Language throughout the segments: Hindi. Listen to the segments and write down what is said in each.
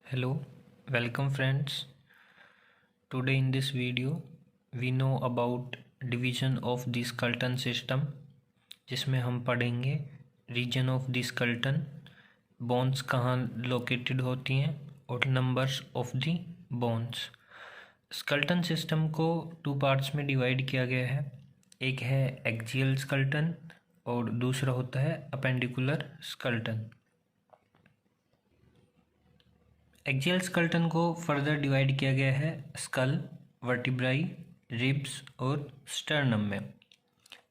Hello, welcome friends. Today in this video we know about division of the skeleton system जिसमें हम पढ़ेंगे region of the skeleton, bones कहाँ लोकेटेड होती हैं और numbers of the bones. skeleton system को टू पार्ट्स में डिवाइड किया गया है। एक है एक्सियल skeleton और दूसरा होता है अपेंडिकुलर skeleton। एक्सियल स्केलेटन को फर्दर डिवाइड किया गया है स्कल, वर्टिब्राई, रिब्स और स्टर्नम में।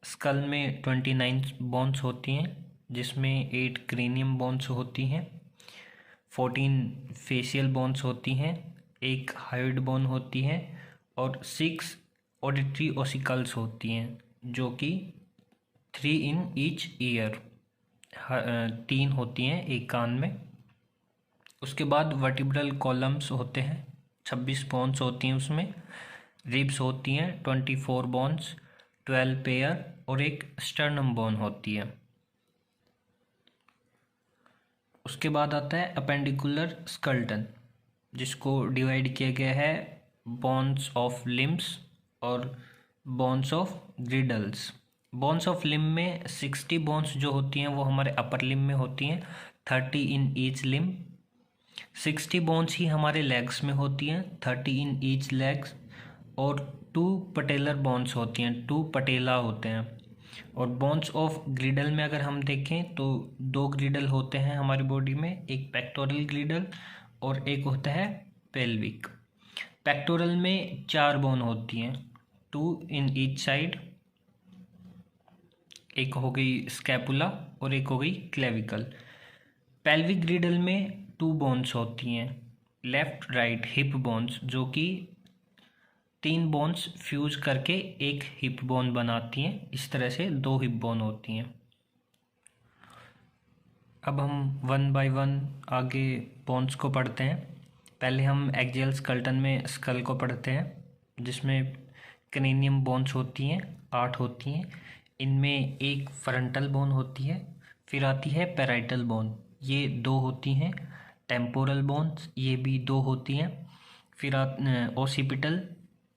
स्कल में 29 बोन्स होती हैं जिसमें 8 क्रेनियम बोन्स होती हैं, 14 फेशियल बोन्स होती हैं, एक हायोइड बोन होती है और 6 ऑडिटरी ओसिकल्स होती हैं जो कि 3 इन ईच ईयर, 3 होती हैं एक कान में। उसके बाद वर्टिब्रल कॉलम्स होते हैं, 26 बोन्स होती हैं उसमें। रिब्स होती हैं 24 बोन्स, 12 पेयर और एक स्टर्नम बोन होती है। उसके बाद आता है अपेंडिकुलर स्केलेटन जिसको डिवाइड किया गया है बोन्स ऑफ लिम्स और bones of girdles. Bones of limb में 60 बोन्स जो होती हैं वो हमारे अपर लिम्ब में होती हैं, 30 इन ईच लिम्ब। 60 बोन्स ही हमारे लेग्स में होती हैं, 30 इन ईच लेग्स। और 2 पटेलर बोन्स होती हैं, 2 पटेला होते हैं। और बोन्स ऑफ ग्रिडल में अगर हम देखें तो 2 ग्रिडल होते हैं हमारी बॉडी में, एक पेक्टोरल ग्रिडल और एक होता है पेल्विक। पेक्टोरल में 4 बोन होती हैं, 2 इन ईच साइड। एक हो गई स्कैपुला और एक हो गई क्लेविकल। पेल्विक ग्रिडल में 2 बोन्स होती हैं, लेफ्ट राइट हिप बोन्स, जो कि 3 बोन्स फ्यूज करके एक हिप बोन बनाती हैं। इस तरह से 2 हिप बोन होती हैं। अब हम 1 बाय 1 आगे बोन्स को पढ़ते हैं। पहले हम एक्सियल स्केलेटन में स्कल को पढ़ते हैं जिसमें क्रेनियम बोन्स होती हैं, 8 होती हैं। इनमें एक फ्रंटल बोन होती है, फिर आती है पैराइटल बोन, ये 2 होती हैं। टेम्पोरल बोन्स ये भी 2 होती हैं। फिर ओसिपिटल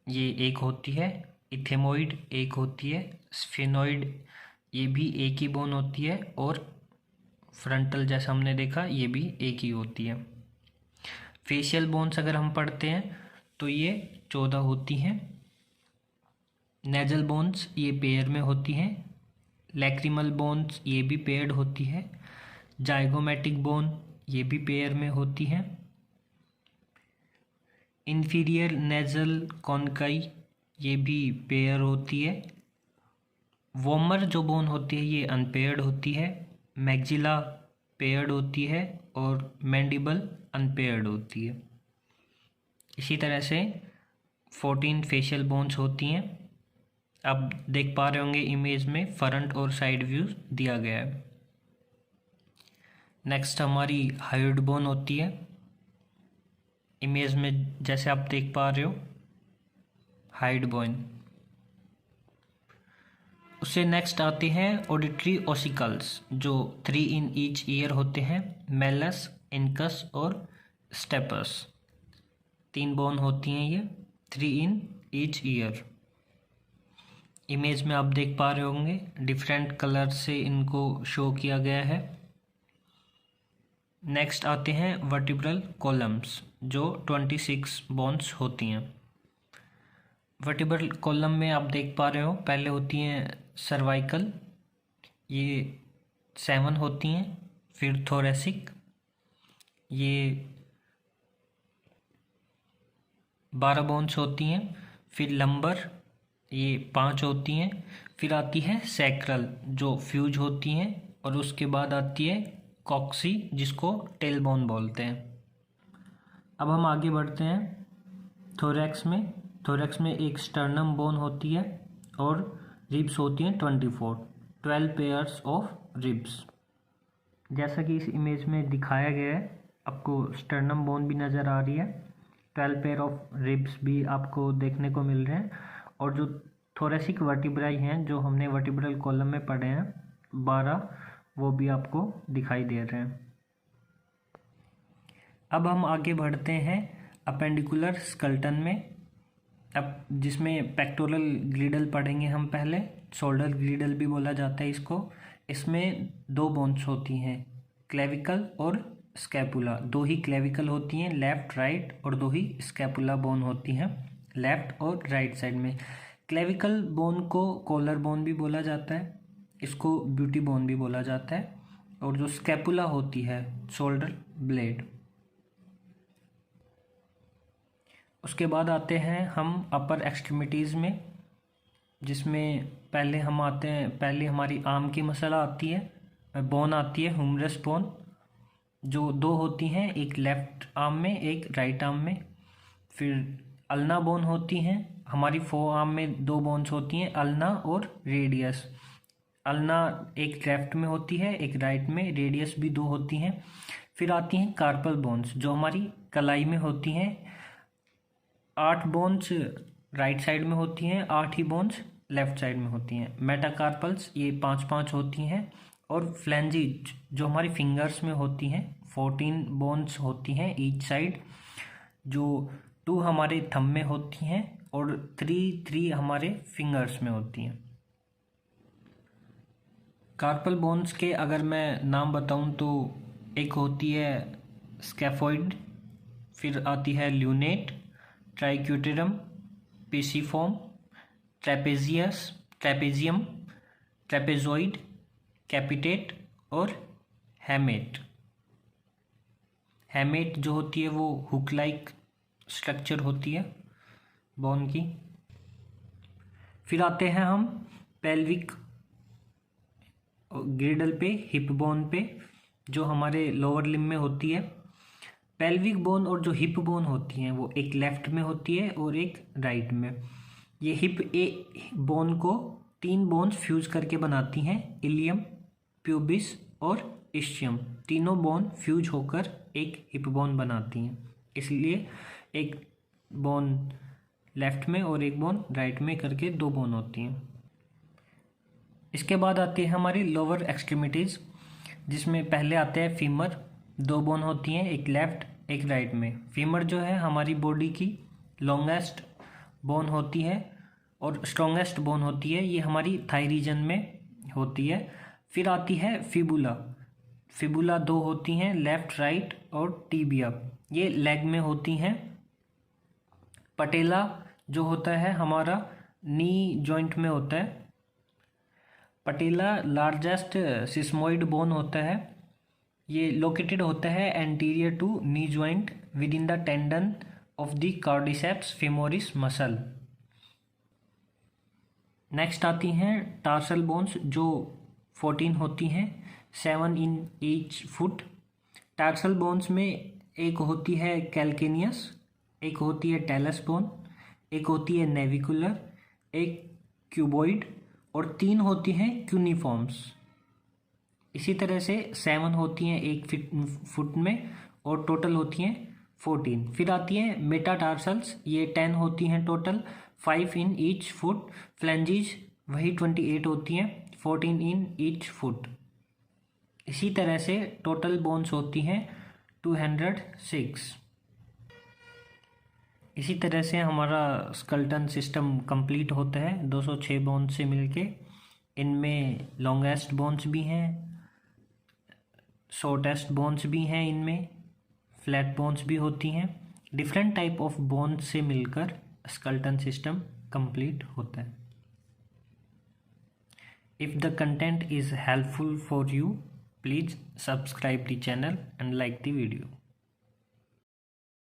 ये 1 होती है। इथेमोइड 1 होती है। स्फेनोइड ये भी 1 ही बोन होती है। और फ्रंटल जैसा हमने देखा ये भी 1 ही होती है। फेशियल बोन्स अगर हम पढ़ते हैं तो ये 14 होती हैं। नेजल बोन्स ये पेयर में होती हैं। लैक्रिमल बोन्स ये भी पेयर्ड होती है। जाइगोमेटिक बोन ये भी पेयर में होती हैं। इंफीरियर नेजल कॉन्काई ये भी पेयर होती है। वोमर जो बोन होती है ये अनपेयर्ड होती है। मैक्सिला पेयर्ड होती है और मैंडिबल अनपेयर्ड होती है। इसी तरह से 14 फेशियल बोन्स होती हैं। अब देख पा रहे होंगे इमेज में फ्रंट और साइड व्यू दिया गया है। नेक्स्ट हमारी हायोइड बोन होती है, इमेज में जैसे आप देख पा रहे हो, हायोइड बोन। उससे नेक्स्ट आते हैं ऑडिटरी ओसिकल्स जो 3 इन ईच ईयर होते हैं, मेलस, इनकस और स्टेपस। 3 बोन होती हैं ये, 3 इन ईच ईयर। इमेज में आप देख पा रहे होंगे डिफरेंट कलर से इनको शो किया गया है। नेक्स्ट आते हैं वर्टिब्रल कॉलम्स जो 26 बोन्स होती हैं। वर्टिब्रल कॉलम में आप देख पा रहे हो पहले होती हैं सर्वाइकल, ये 7 होती हैं। फिर थोरेसिक ये 12 बोन्स होती हैं। फिर लंबर ये 5 होती हैं। फिर आती है सैक्रल जो फ्यूज होती हैं। और उसके बाद आती है कॉक्सी जिसको टेल बोन बोलते हैं। अब हम आगे बढ़ते हैं थोरैक्स में। थोरैक्स में एक स्टर्नम बोन होती है और रिब्स होती हैं 24, 12 पेयर्स ऑफ रिब्स। जैसा कि इस इमेज में दिखाया गया है, आपको स्टर्नम बोन भी नज़र आ रही है, 12 पेयर ऑफ रिब्स भी आपको देखने को मिल रहे हैं। और जो थोरेसिक वर्टिब्राई हैं जो हमने वर्टिब्रल कॉलम में पढ़े हैं 12, वो भी आपको दिखाई दे रहे हैं। अब हम आगे बढ़ते हैं अपेंडिकुलर स्केलेटन में। अब जिसमें पेक्टोरल ग्रिडल पढ़ेंगे हम पहले, शोल्डर ग्रिडल भी बोला जाता है इसको। इसमें दो बोन्स होती हैं, क्लेविकल और स्कैपुला। दो ही क्लेविकल होती हैं लेफ्ट राइट, और दो ही स्कैपुला बोन होती हैं लेफ्ट और राइट साइड में। क्लेविकल बोन को कॉलर बोन भी बोला जाता है, इसको ब्यूटी बोन भी बोला जाता है। और जो स्कैपुला होती है शोल्डर ब्लेड। उसके बाद आते हैं हम अपर एक्सट्रीमिटीज़ में, जिसमें पहले हमारी आर्म की मसल आती है, बोन आती है ह्यूमरस बोन, जो दो होती हैं, एक लेफ्ट आर्म में एक राइट आर्म में। फिर अल्ना बोन होती हैं, हमारी फोर आर्म में दो बोन्स होती हैं, अल्ना और रेडियस। अल्ना एक लेफ्ट में होती है एक राइट में, रेडियस भी दो होती हैं। फिर आती हैं कार्पल बोन्स जो हमारी कलाई में होती हैं। 8 बोन्स राइट साइड में होती हैं, 8 ही बोन्स लेफ्ट साइड में होती हैं। मेटाकार्पल्स ये 5 होती हैं। और फ्लैंजिज जो हमारी फिंगर्स में होती हैं, 14 बोन्स होती हैं ईच साइड, जो 2 हमारे थंब में होती हैं और 3 हमारे फिंगर्स में होती हैं। कार्पल बोन्स के अगर मैं नाम बताऊं तो एक होती है स्कैफोइड, फिर आती है lunate, triquetrum, pisiform, trapezium, trapezoid, capitate और हैमेट। हैमेट जो होती है वो हुक लाइक स्ट्रक्चर होती है बोन की। फिर आते हैं हम पेल्विक ग्रिडल पे, हिप बोन पे, जो हमारे लोअर लिम्ब में होती है। पेल्विक बोन और जो हिप बोन होती हैं वो एक लेफ्ट में होती है और एक राइट में। ये हिप बोन को 3 बोन्स फ्यूज करके बनाती हैं, इलियम, प्यूबिस और इस्चियम। तीनों बोन फ्यूज होकर एक हिप बोन बनाती हैं, इसलिए एक बोन लेफ्ट में और एक बोन राइट में करके 2 बोन होती हैं। इसके बाद आती है हमारी लोअर एक्सट्रीमिटीज़, जिसमें पहले आते हैं फीमर। 2 बोन होती हैं, एक लेफ्ट एक राइट में। फीमर जो है हमारी बॉडी की लॉन्गेस्ट बोन होती है और स्ट्रॉन्गेस्ट बोन होती है, ये हमारी थाई रीजन में होती है। फिर आती है फिबुला। फिबुला 2 होती हैं, लेफ्ट राइट, और टीबिया ये लेग में होती हैं। पटेला जो होता है हमारा नी जॉइंट में होता है। पटेला लार्जेस्ट सिस्मोइड बोन होता है, ये लोकेटेड होता है anterior to knee joint within the tendon of the quadriceps femoris muscle. Next आती हैं टार्सल बोन्स जो 14 होती हैं, 7 in each foot. Tarsal bones में एक होती है कैल्केनियस, एक होती है टेलस बोन, एक होती है नेविकुलर, एक क्यूबॉइड और 3 होती हैं क्यूनिफॉर्म्स। इसी तरह से 7 होती हैं एक फुट में और टोटल होती हैं 14। फिर आती है मेटाटार्सल्स, ये 10 होती हैं टोटल, 5 इन ईच फुट। फ्लैंजिज वही 28 होती हैं, 14 इन ईच फुट। इसी तरह से टोटल बोन्स होती हैं 206। इसी तरह से हमारा स्केलेटन सिस्टम कंप्लीट होता है 206 बोन्स से मिलके। इनमें लॉन्गेस्ट बोन्स भी हैं, शॉर्टेस्ट बोन्स भी हैं, इनमें फ्लैट बोन्स भी होती हैं। डिफरेंट टाइप ऑफ बोन्स से मिलकर स्केलेटन सिस्टम कंप्लीट होता है। If the content is helpful for you, please subscribe the channel and like the video.